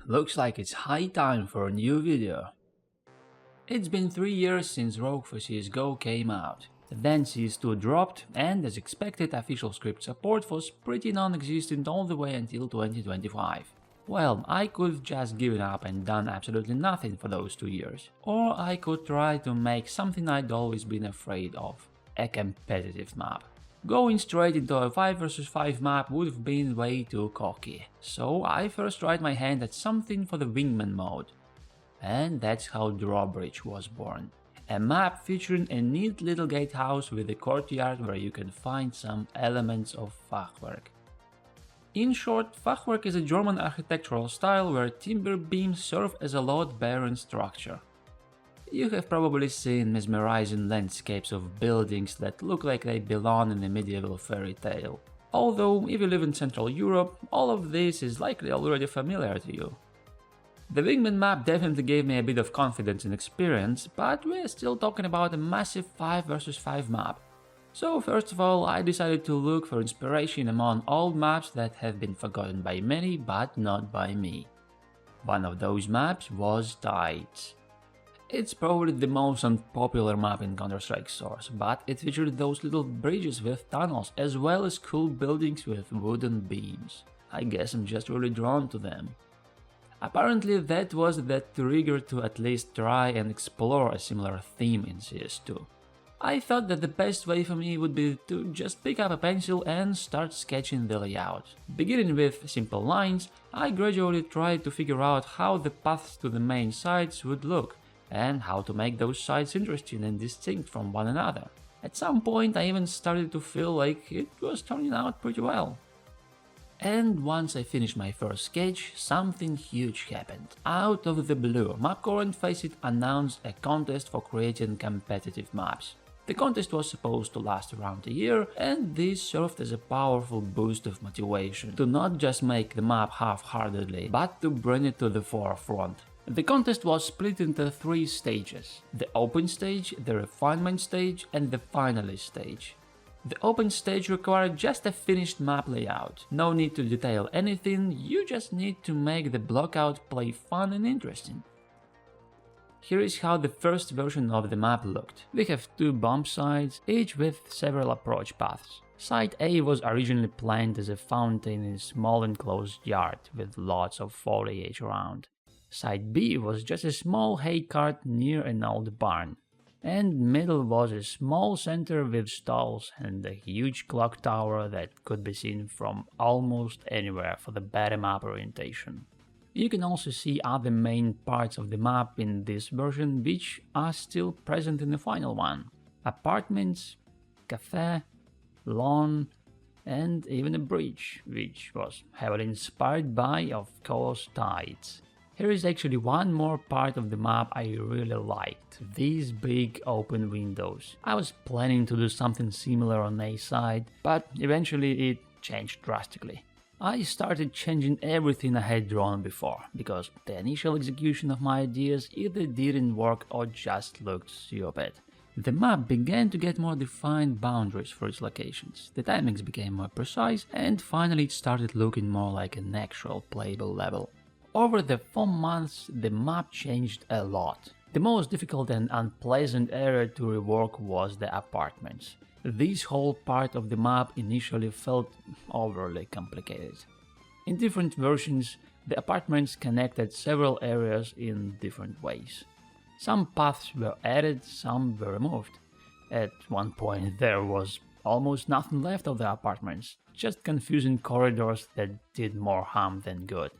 looks like it's high time for a new video. It's been 3 years since Rogue for CSGO came out. Then CS2 dropped, and as expected, official script support was pretty non-existent all the way until 2025. Well, I could just given up and done absolutely nothing for those 2 years. Or I could try to make something I'd always been afraid of, a competitive map. Going straight into a 5 vs 5 map would have been way too cocky, so I first tried my hand at something for the wingman mode. And that's how Drawbridge was born. A map featuring a neat little gatehouse with a courtyard where you can find some elements of Fachwerk. In short, Fachwerk is a German architectural style where timber beams serve as a load-bearing structure. You have probably seen mesmerizing landscapes of buildings that look like they belong in a medieval fairy tale. Although, if you live in Central Europe, all of this is likely already familiar to you. The Wingman map definitely gave me a bit of confidence and experience, but we're still talking about a massive 5 vs 5 map. So first of all, I decided to look for inspiration among old maps that have been forgotten by many but not by me. One of those maps was Tides. It's probably the most unpopular map in Counter-Strike Source, but it featured those little bridges with tunnels as well as cool buildings with wooden beams. I guess I'm just really drawn to them. Apparently that was the trigger to at least try and explore a similar theme in CS2. I thought that the best way for me would be to just pick up a pencil and start sketching the layout. Beginning with simple lines, I gradually tried to figure out how the paths to the main sites would look, and how to make those sites interesting and distinct from one another. At some point I even started to feel like it was turning out pretty well. And once I finished my first sketch, something huge happened. Out of the blue, Mapcore and Faceit announced a contest for creating competitive maps. The contest was supposed to last around a year, and this served as a powerful boost of motivation to not just make the map half-heartedly, but to bring it to the forefront. The contest was split into 3 stages: the open stage, the refinement stage, and the finalist stage. The open stage required just a finished map layout. No need to detail anything, you just need to make the blockout play fun and interesting. Here is how the first version of the map looked. We have 2 bomb sites, each with several approach paths. Site A was originally planned as a fountain in a small enclosed yard with lots of foliage around. Site B was just a small hay cart near an old barn. And middle was a small center with stalls and a huge clock tower that could be seen from almost anywhere for the better map orientation. You can also see other main parts of the map in this version which are still present in the final one. Apartments, cafe, lawn, and even a bridge, which was heavily inspired by, of course, Tides. Here is actually one more part of the map I really liked, these big open windows. I was planning to do something similar on A side, but eventually it changed drastically. I started changing everything I had drawn before, because the initial execution of my ideas either didn't work or just looked stupid. The map began to get more defined boundaries for its locations, the timings became more precise, and finally it started looking more like an actual playable level. Over the 4 months, the map changed a lot. The most difficult and unpleasant area to rework was the apartments. This whole part of the map initially felt overly complicated. In different versions, the apartments connected several areas in different ways. Some paths were added, some were removed. At one point there was almost nothing left of the apartments, just confusing corridors that did more harm than good.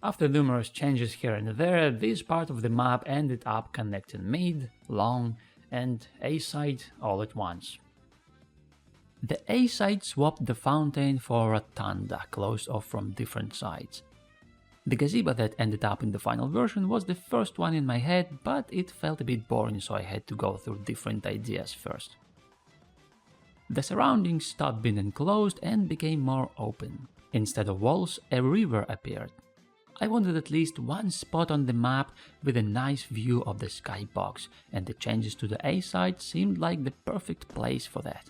After numerous changes here and there, this part of the map ended up connecting mid, long, and A side all at once. The A side swapped the fountain for a rotunda closed off from different sides. The gazebo that ended up in the final version was the first one in my head, but it felt a bit boring, so I had to go through different ideas first. The surroundings stopped being enclosed and became more open. Instead of walls, a river appeared. I wanted at least one spot on the map with a nice view of the skybox, and the changes to the A side seemed like the perfect place for that.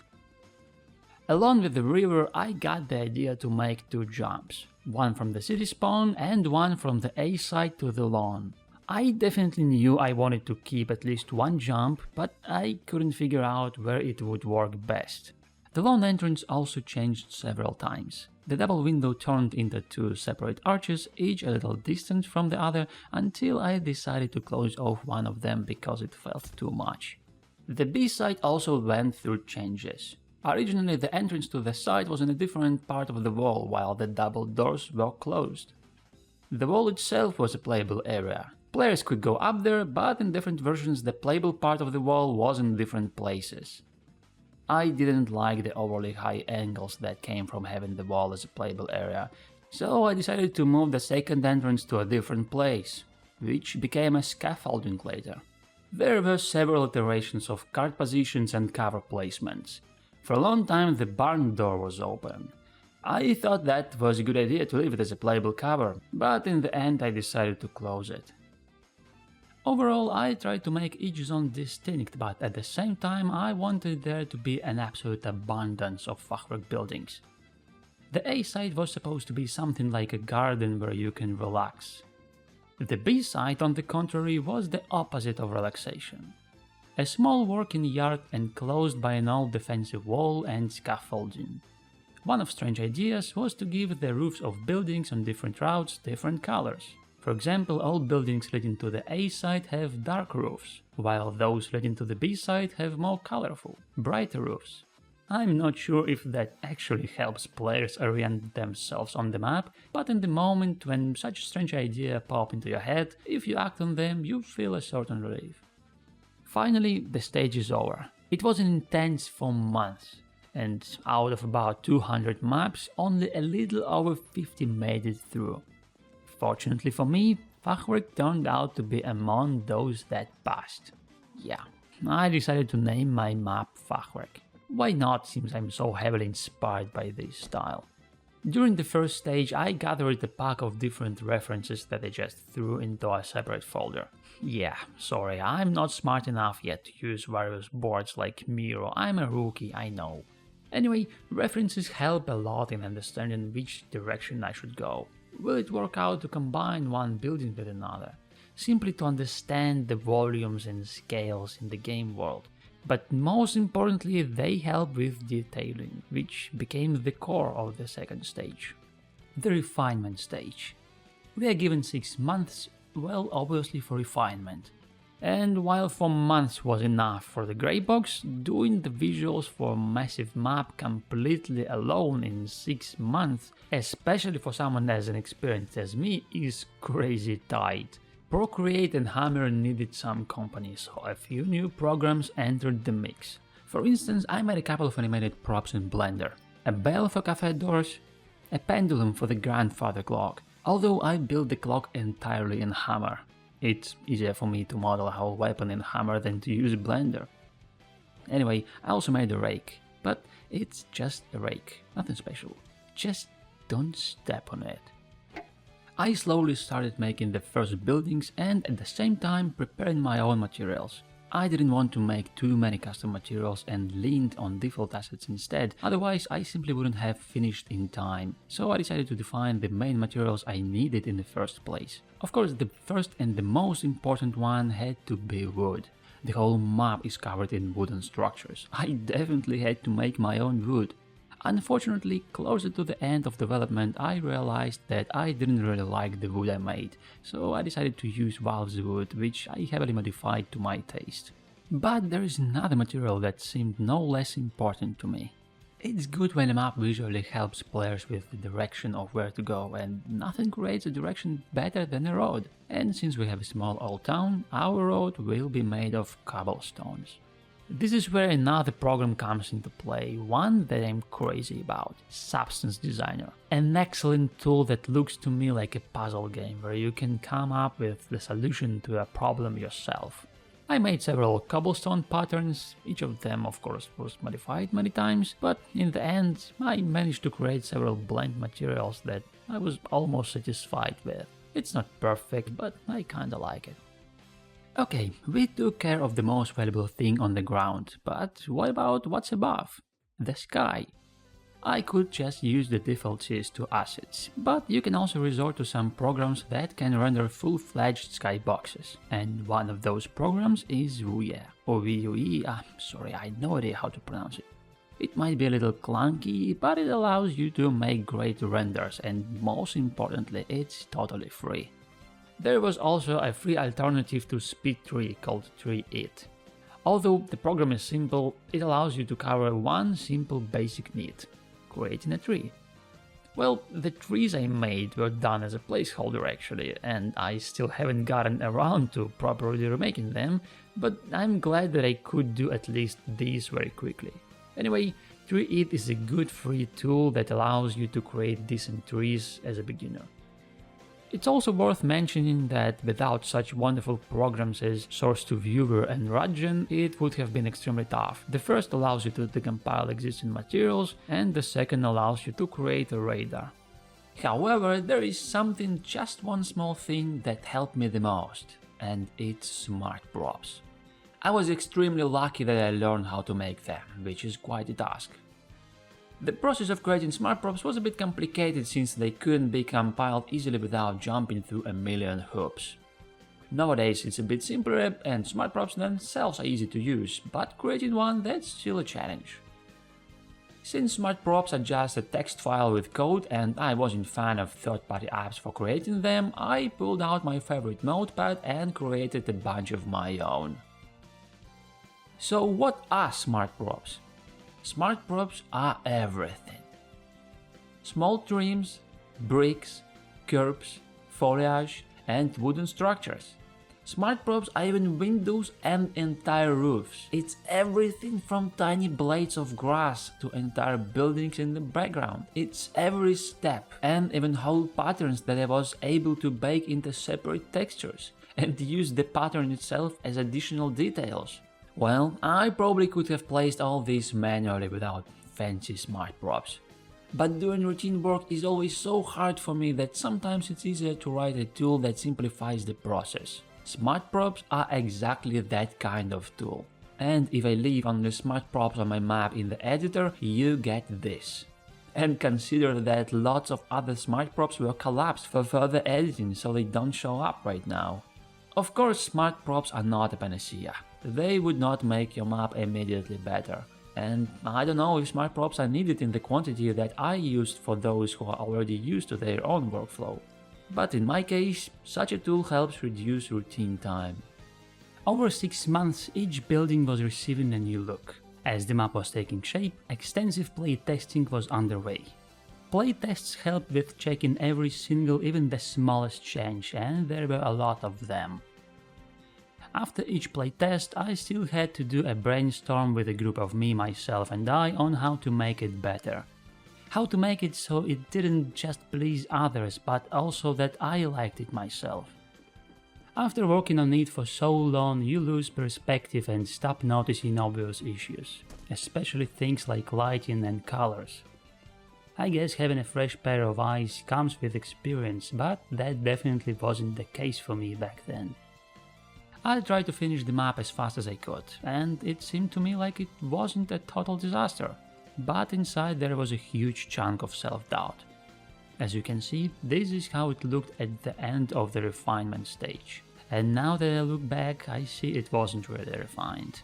Along with the river, I got the idea to make 2 jumps, one from the city spawn and one from the A side to the lawn. I definitely knew I wanted to keep at least 1 jump, but I couldn't figure out where it would work best. The lawn entrance also changed several times. The double window turned into 2 separate arches, each a little distant from the other, until I decided to close off one of them because it felt too much. The B side also went through changes. Originally, the entrance to the site was in a different part of the wall, while the double doors were closed. The wall itself was a playable area. Players could go up there, but in different versions the playable part of the wall was in different places. I didn't like the overly high angles that came from having the wall as a playable area, so I decided to move the second entrance to a different place, which became a scaffolding later. There were several iterations of card positions and cover placements. For a long time the barn door was open. I thought that was a good idea to leave it as a playable cover, but in the end I decided to close it. Overall, I tried to make each zone distinct, but at the same time I wanted there to be an absolute abundance of fachwerk buildings. The A side was supposed to be something like a garden where you can relax. The B side, on the contrary, was the opposite of relaxation. A small working yard enclosed by an old defensive wall and scaffolding. One of strange ideas was to give the roofs of buildings on different routes different colors. For example, all buildings leading to the A side have dark roofs, while those leading to the B side have more colorful, brighter roofs. I'm not sure if that actually helps players orient themselves on the map, but in the moment when such strange ideas pop into your head, if you act on them, you feel a certain relief. Finally, the stage is over. It was intense for months, and out of about 200 maps, only a little over 50 made it through. Fortunately for me, fachwerk turned out to be among those that passed. Yeah, I decided to name my map fachwerk. Why not, since I'm so heavily inspired by this style. During the first stage I gathered a pack of different references that I just threw into a separate folder. Yeah, sorry, I'm not smart enough yet to use various boards like Miro, I'm a rookie, I know. Anyway, references help a lot in understanding which direction I should go. Will it work out to combine one building with another? Simply to understand the volumes and scales in the game world. But most importantly, they help with detailing, which became the core of the second stage. The refinement stage. We are given 6 months, well, obviously for refinement. And while 4 months was enough for the grey box, doing the visuals for a massive map completely alone in 6 months, especially for someone as inexperienced as me, is crazy tight. Procreate and Hammer needed some company, so a few new programs entered the mix. For instance, I made a couple of animated props in Blender. A bell for cafe doors, a pendulum for the grandfather clock, although I built the clock entirely in Hammer. It's easier for me to model a whole weapon in Hammer than to use Blender. Anyway, I also made a rake, but it's just a rake, nothing special. Just don't step on it. I slowly started making the first buildings and at the same time preparing my own materials. I didn't want to make too many custom materials and leaned on default assets instead, otherwise I simply wouldn't have finished in time, so I decided to define the main materials I needed in the first place. Of course, the first and the most important one had to be wood. The whole map is covered in wooden structures. I definitely had to make my own wood. Unfortunately, closer to the end of development I realized that I didn't really like the wood I made, so I decided to use Valve's wood, which I heavily modified to my taste. But there is another material that seemed no less important to me. It's good when a map visually helps players with the direction of where to go, and nothing creates a direction better than a road. And since we have a small old town, our road will be made of cobblestones. This is where another program comes into play, one that I'm crazy about, Substance Designer. An excellent tool that looks to me like a puzzle game where you can come up with the solution to a problem yourself. I made several cobblestone patterns, each of them of course was modified many times, but in the end I managed to create several blend materials that I was almost satisfied with. It's not perfect, but I kinda like it. Okay, we took care of the most valuable thing on the ground, but what about what's above? The sky. I could just use the default CS2 assets, but you can also resort to some programs that can render full-fledged skyboxes, and one of those programs is Vue, or Vue. Sorry, I have no idea how to pronounce it. It might be a little clunky, but it allows you to make great renders, and most importantly, it's totally free. There was also a free alternative to SpeedTree called TreeIt. Although the program is simple, it allows you to cover one simple basic need: creating a tree. Well, the trees I made were done as a placeholder actually, and I still haven't gotten around to properly remaking them, but I'm glad that I could do at least these very quickly. Anyway, TreeIt is a good free tool that allows you to create decent trees as a beginner. It's also worth mentioning that without such wonderful programs as Source2Viewer and Radgen, it would have been extremely tough. The first allows you to decompile existing materials, and the second allows you to create a radar. However, there is something, just one small thing, that helped me the most, and it's smart props. I was extremely lucky that I learned how to make them, which is quite a task. The process of creating smart props was a bit complicated since they couldn't be compiled easily without jumping through a million hoops. Nowadays it's a bit simpler and smart props themselves are easy to use, but creating one, that's still a challenge. Since smart props are just a text file with code and I wasn't a fan of third-party apps for creating them, I pulled out my favorite notepad and created a bunch of my own. So what are smart props? Smart props are everything. Small trims, bricks, curbs, foliage and wooden structures. Smart props are even windows and entire roofs. It's everything from tiny blades of grass to entire buildings in the background. It's every step and even whole patterns that I was able to bake into separate textures and use the pattern itself as additional details. Well, I probably could have placed all this manually without fancy smart props. But doing routine work is always so hard for me that sometimes it's easier to write a tool that simplifies the process. Smart props are exactly that kind of tool. And if I leave only smart props on my map in the editor, you get this. And consider that lots of other smart props were collapsed for further editing, so they don't show up right now. Of course, smart props are not a panacea. They would not make your map immediately better. And I don't know if smart props are needed in the quantity that I used for those who are already used to their own workflow. But in my case, such a tool helps reduce routine time. Over 6 months, each building was receiving a new look. As the map was taking shape, extensive playtesting was underway. Playtests helped with checking every single, even the smallest change, and there were a lot of them. After each playtest, I still had to do a brainstorm with a group of me, myself and I on how to make it better. How to make it so it didn't just please others, but also that I liked it myself. After working on it for so long, you lose perspective and stop noticing obvious issues, especially things like lighting and colors. I guess having a fresh pair of eyes comes with experience, but that definitely wasn't the case for me back then. I tried to finish the map as fast as I could, and it seemed to me like it wasn't a total disaster, but inside there was a huge chunk of self-doubt. As you can see, this is how it looked at the end of the refinement stage, and now that I look back, I see it wasn't really refined.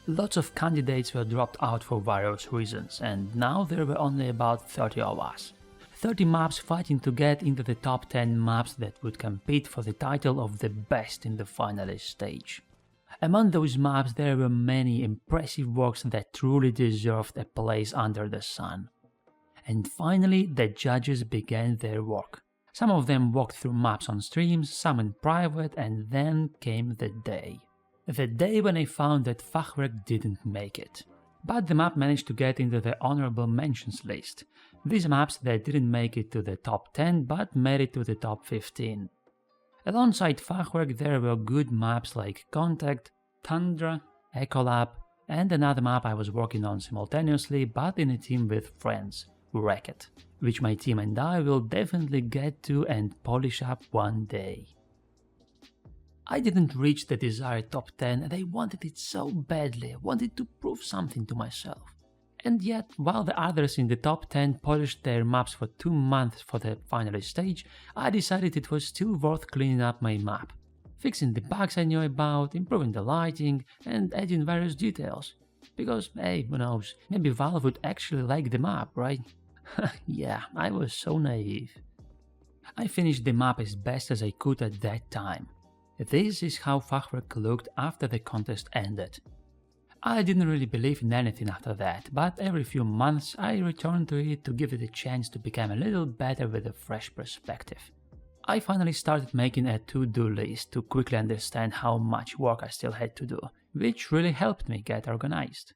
Lots of candidates were dropped out for various reasons, and now there were only about 30 of us. 30 maps fighting to get into the top 10 maps that would compete for the title of the best in the finalist stage. Among those maps there were many impressive works that truly deserved a place under the sun. And finally the judges began their work. Some of them walked through maps on streams, some in private, and then came the day. The day when I found that Fachwerk didn't make it. But the map managed to get into the honorable mentions list. These maps that didn't make it to the top 10 but made it to the top 15. Alongside Fachwerk there were good maps like Contact, Tundra, Ecolab, and another map I was working on simultaneously but in a team with friends, Racket, which my team and I will definitely get to and polish up one day. I didn't reach the desired top 10 and I wanted it so badly, wanted to prove something to myself. And yet, while the others in the top 10 polished their maps for 2 months for the final stage, I decided it was still worth cleaning up my map, fixing the bugs I knew about, improving the lighting, and adding various details. Because, hey, who knows, maybe Valve would actually like the map, right? Yeah, I was so naive. I finished the map as best as I could at that time. This is how Fachwerk looked after the contest ended. I didn't really believe in anything after that, but every few months I returned to it to give it a chance to become a little better with a fresh perspective. I finally started making a to-do list to quickly understand how much work I still had to do, which really helped me get organized.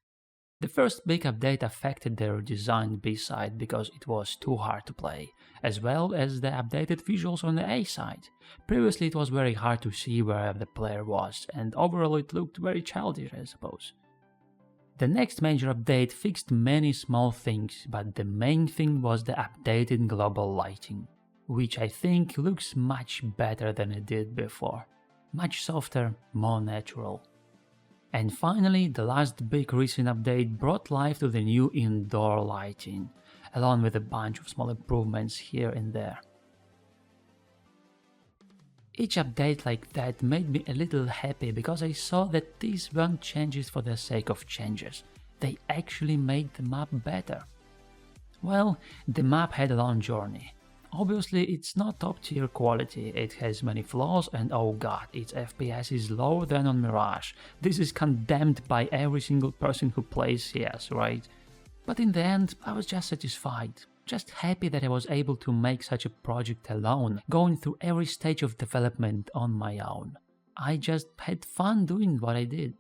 The first big update affected the redesigned B-side because it was too hard to play, as well as the updated visuals on the A-side. Previously it was very hard to see where the player was, and overall it looked very childish, I suppose. The next major update fixed many small things, but the main thing was the updated global lighting, which I think looks much better than it did before. Much softer, more natural. And finally, the last big recent update brought life to the new indoor lighting, along with a bunch of small improvements here and there. Each update like that made me a little happy because I saw that these weren't changes for the sake of changes, they actually made the map better. Well, the map had a long journey. Obviously it's not top tier quality, it has many flaws and oh god, its FPS is lower than on Mirage. This is condemned by every single person who plays CS, right? But in the end, I was just satisfied. Just happy that I was able to make such a project alone, going through every stage of development on my own. I just had fun doing what I did.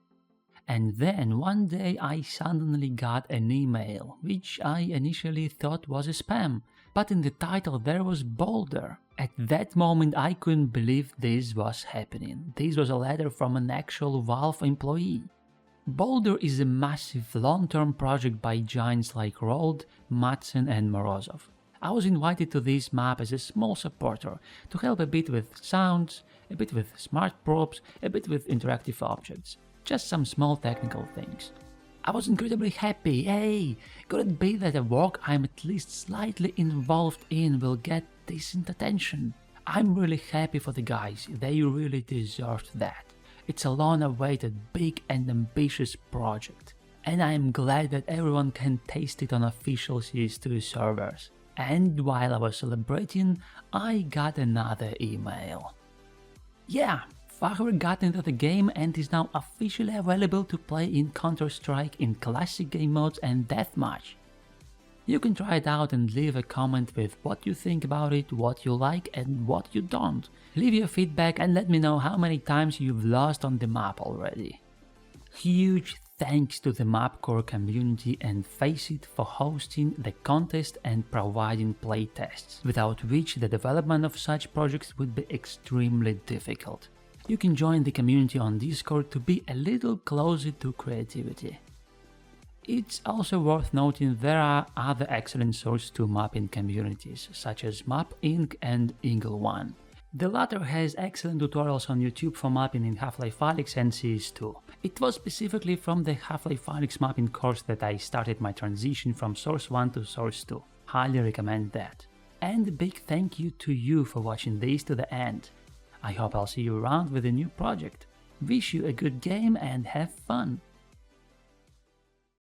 And then one day I suddenly got an email, which I initially thought was a spam, but in the title there was Boulder. At that moment I couldn't believe this was happening. This was a letter from an actual Valve employee. Boulder is a massive long-term project by giants like Rold, Madsen and Morozov. I was invited to this map as a small supporter to help a bit with sounds, a bit with smart props, a bit with interactive objects. Just some small technical things. I was incredibly happy. Hey, could it be that the work I'm at least slightly involved in will get decent attention? I'm really happy for the guys, they really deserved that. It's a long-awaited, big and ambitious project, and I am glad that everyone can taste it on official CS2 servers. And while I was celebrating, I got another email. Yeah, Fachwerk got into the game and is now officially available to play in Counter-Strike in classic game modes and deathmatch. You can try it out and leave a comment with what you think about it, what you like and what you don't. Leave your feedback and let me know how many times you've lost on the map already. Huge thanks to the Mapcore community and Faceit for hosting the contest and providing playtests, without which the development of such projects would be extremely difficult. You can join the community on Discord to be a little closer to creativity. It's also worth noting there are other excellent Source 2 mapping communities, such as Map Inc. and Eagle One. The latter has excellent tutorials on YouTube for mapping in Half-Life Alyx and CS2. It was specifically from the Half-Life Alyx mapping course that I started my transition from Source 1 to Source 2. Highly recommend that. And a big thank you to you for watching this to the end. I hope I'll see you around with a new project. Wish you a good game and have fun!